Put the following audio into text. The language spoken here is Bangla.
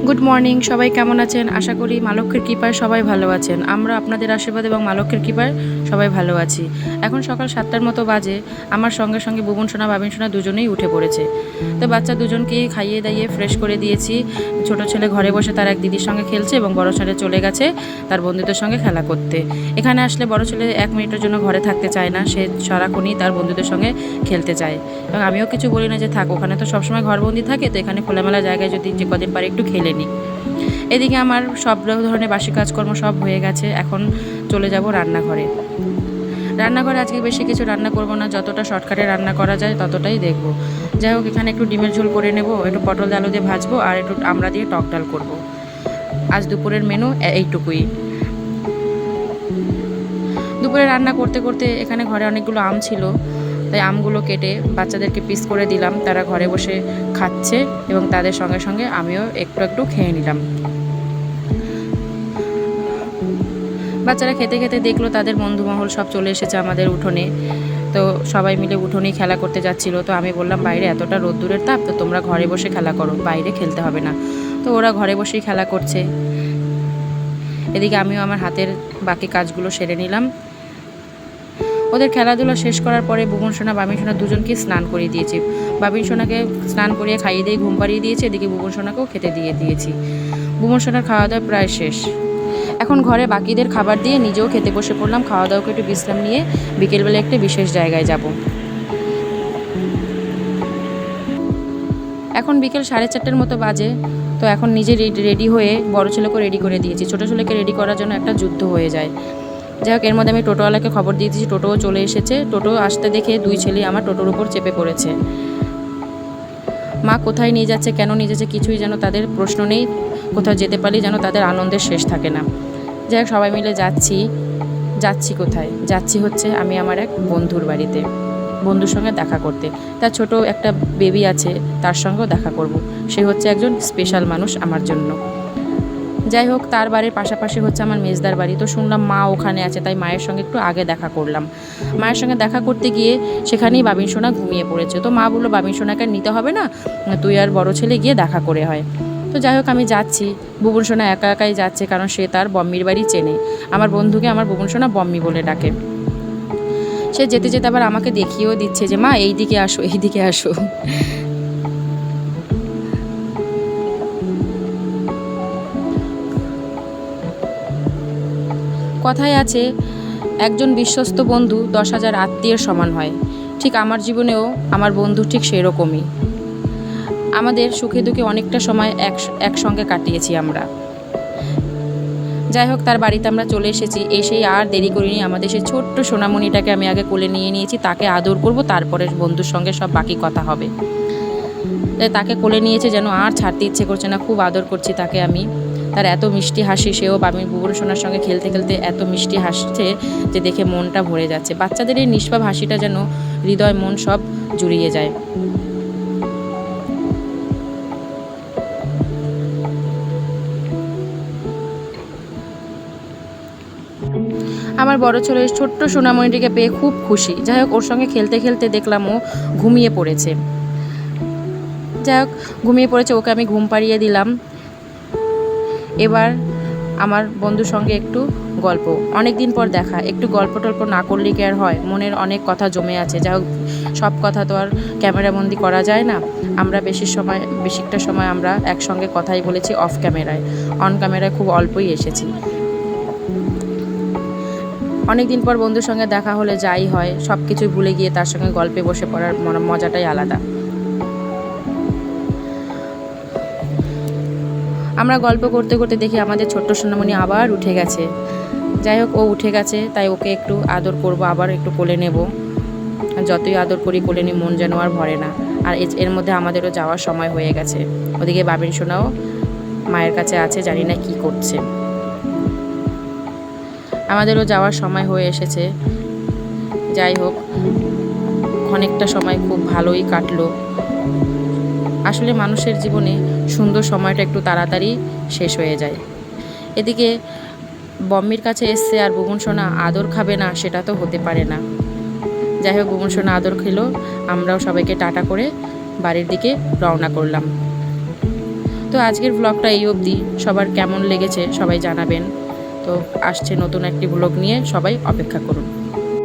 গুড মর্নিং, সবাই কেমন আছেন? আশা করি মা লক্ষ্মীর কৃপায় সবাই ভালো আছেন। আমরা আপনাদের আশীর্বাদ এবং মা লক্ষ্মীর কৃপায় সবাই ভালো আছি। এখন সকাল 7টার মতো বাজে। আমার সঙ্গে সঙ্গে বুবুন সোনা বাবিন সোনা দুজনেই উঠে পড়েছে। তো বাচ্চা দুজনকেই খাইয়ে দাইয়ে ফ্রেশ করে দিয়েছি। ছোট ছেলে ঘরে বসে তার এক দিদির সঙ্গে খেলছে এবং বড় ছেলে চলে গেছে তার বন্ধুদের সঙ্গে খেলা করতে। এখানে আসলে বড় ছেলে 1 মিনিটের জন্য ঘরে থাকতে চায় না, সে সারাক্ষণই তার বন্ধুদের সঙ্গে খেলতে চায়। এবং আমিও কিছু বলি না যে থাক, ওখানে তো সবসময় ঘরবন্দি থাকে, তো এখানে খোলামেলা জায়গায় যদি যে কদিন পারে একটু খেলে নিই। এদিকে আমার সব ধরনের বাসি কাজকর্ম সব হয়ে গেছে। এখন চলে যাব রান্নাঘরে। রান্নাঘরে আজকে বেশি কিছু রান্না করব না, যতটা শর্টকাটে রান্না করা যায় ততটাই দেখব। যাই হোক, এখানে একটু ডিমের ঝোল করে নেব, একটু পটল আলু দিয়ে ভাজবো আর একটু আমড়া দিয়ে টক ডাল করব। আজ দুপুরের মেনু এইটুকুই। দুপুরে রান্না করতে করতে এখানে ঘরে অনেকগুলো আম ছিল, তাই আমগুলো কেটে বাচ্চাদেরকে পিস করে দিলাম। তারা ঘরে বসে খাচ্ছে এবং তাদের সঙ্গে সঙ্গে আমিও একটু একটু খেয়ে নিলাম। বাচ্চারা খেতে খেতে দেখলো তাদের বন্ধুমহল সব চলে এসেছে আমাদের উঠোনে। তো সবাই মিলে উঠোনেই খেলা করতে যাচ্ছিলো। তো আমি বললাম, বাইরে এতটা রোদ্দুরের তাপ, তো তোমরা ঘরে বসে খেলা করো, বাইরে খেলতে হবে না। তো ওরা ঘরে বসেই খেলা করছে। এদিকে আমিও আমার হাতের বাকি কাজগুলো সেরে নিলাম। ওদের খেলাধুলা শেষ করার পরে বুবুন সোনা বাবিন সোনা দুজনকে স্নান করিয়ে দিয়েছি। বাবিন সোনাকে স্নান করিয়ে খাইয়ে দিয়ে ঘুম পাড়িয়ে দিয়েছি, এদিকে বুবুন সোনাকেও খেতে দিয়ে দিয়েছি। বুবুন সোনার খাওয়া দাওয়া প্রায় শেষ। এখন ঘরে বাকিদের খাবার দিয়ে নিজেও খেতে বসে পড়লাম। খাওয়া দাওয়াকে একটু বিশ্রাম নিয়ে বিকেলবেলা একটি বিশেষ জায়গায় যাব। এখন বিকেল 4:30 মতো বাজে। তো এখন নিজে রেডি হয়ে বড় ছেলেকেও রেডি করে দিয়েছি। ছোটো ছেলেকে রেডি করার জন্য একটা যুদ্ধ হয়ে যায়। যাই হোক, এর মধ্যে আমি টোটোওয়ালাকে খবর দিয়ে দিয়েছি, টোটোও চলে এসেছে। টোটো আসতে দেখে দুই ছেলে আমার টোটোর উপর চেপে পড়েছে। মা কোথায় নিয়ে যাচ্ছে, কেন নিয়ে যাচ্ছে কিছুই যেন তাদের প্রশ্ন নেই। কোথাও যেতে পারলে যেন তাদের আনন্দের শেষ থাকে না। যাই হোক, সবাই মিলে যাচ্ছি কোথায় যাচ্ছি হচ্ছে আমি আমার এক বন্ধুর বাড়িতে, বন্ধুর সঙ্গে দেখা করতে। তার ছোট একটা বেবি আছে, তার সঙ্গেও দেখা করব। সে হচ্ছে একজন স্পেশাল মানুষ আমার জন্য। যাই হোক, তার বাড়ির পাশাপাশি হচ্ছে আমার মেজদার বাড়ি। তো শুনলাম মা ওখানে আছে, তাই মায়ের সঙ্গে একটু আগে দেখা করলাম। মায়ের সঙ্গে দেখা করতে গিয়ে সেখানেই বাবিন সোনা ঘুমিয়ে পড়েছে। তো মা বললো, বাবিন সোনাকে নিতে হবে না, তুই আর বড় ছেলে গিয়ে দেখা করে হয়। তো যাই হোক, আমি যাচ্ছি। বুবুন সোনা একা একাই যাচ্ছে, কারণ সে তার বম্মির বাড়ি চেনে। আমার বন্ধুকে আমার বুবুন সোনা বম্মি বলে ডাকে। সে যেতে যেতে আবার আমাকে দেখিয়েও দিচ্ছে যে মা এইদিকে আসো, এইদিকে আসো। কথায় আছে, একজন বিশ্বস্ত বন্ধু 10,000 আত্মীয়ের সমান হয়। ঠিক আমার জীবনেও আমার বন্ধু ঠিক সেরকমই। আমাদের সুখে দুঃখে অনেকটা সময় একসঙ্গে কাটিয়েছি আমরা। যাই হোক, তার বাড়িতে আমরা চলে এসেছি। এসেই আর দেরি করিনি, আমাদের সেই ছোট্ট সোনামণিটাকে আমি আগে কোলে নিয়ে নিয়েছি। তাকে আদর করব, তারপরে বন্ধুর সঙ্গে সব বাকি কথা হবে। তাকে কোলে নিয়েছে, যেন আর ছাড়তে ইচ্ছে করছে না, খুব আদর করছি তাকে আমি। তার এত মিষ্টি হাসি, সেও আমি বুবুন সোনার সঙ্গে খেলতে খেলতে এত মিষ্টি হাসছে যে দেখে মনটা ভরে যাচ্ছে। বাচ্চাদের এই নিষ্পাপ হাসিটা যেন হৃদয় মন সব জুড়িয়ে যায়। আমার বড় ছেলে ছোট্ট সোনামণিটিকে পেয়ে খুব খুশি। যাই হোক, ওর সঙ্গে খেলতে খেলতে দেখলাম ও ঘুমিয়ে পড়েছে। যাই হোক, ঘুমিয়ে পড়েছে, ওকে আমি ঘুম পাড়িয়ে দিলাম। এবার আমার বন্ধুর সঙ্গে একটু গল্প, অনেক দিন পর দেখা, একটু গল্প টল্প না করলে কি আর হয়? মনের অনেক কথা জমে আছে। যাই হোক, সব কথা তো আর ক্যামেরাবন্দি করা যায় না। আমরা বেশিটা সময় আমরা একসঙ্গে কথাই বলেছি অফ ক্যামেরায়। অন ক্যামেরায় খুব অল্পই এসেছি। অনেক দিন পর বন্ধুর সঙ্গে দেখা হলে যাই হয়, সব কিছুই ভুলে গিয়ে তার সঙ্গে গল্পে বসে পড়ার মজাটাই আলাদা। আমরা গল্প করতে করতে দেখি আমাদের ছোট্ট সোনামণি আবার উঠে গেছে। যাই হোক, ও উঠে গেছে, তাই ওকে একটু আদর করব, আবার একটু কোলে নেব। যতই আদর করি কোলে নিই, মন যেন আর ভরে না। আর এর মধ্যে আমাদেরও যাওয়ার সময় হয়ে গেছে। ওদিকে বাবিন সোনাও মায়ের কাছে আছে, জানি না কি করছে। আমাদেরও যাওয়ার সময় হয়ে এসেছে। যাই হোক, অনেকটা সময় খুব ভালোই কাটলো। আসলে মানুষের জীবনে সুন্দর সময়টা একটু তাড়াতাড়ি শেষ হয়ে যায়। এদিকে বম্মির কাছে এসছে আর বুবুন সোনা আদর খাবে না, সেটা তো হতে পারে না। যাই হোক, বুবুন সোনা আদর খেলো। আমরাও সবাইকে টাটা করে বাড়ির দিকে রওনা করলাম। তো আজকের ব্লগটা এই অবধি, সবার কেমন লেগেছে সবাই জানাবেন। তো আসছে নতুন একটি ব্লগ নিয়ে, সবাই অপেক্ষা করুন।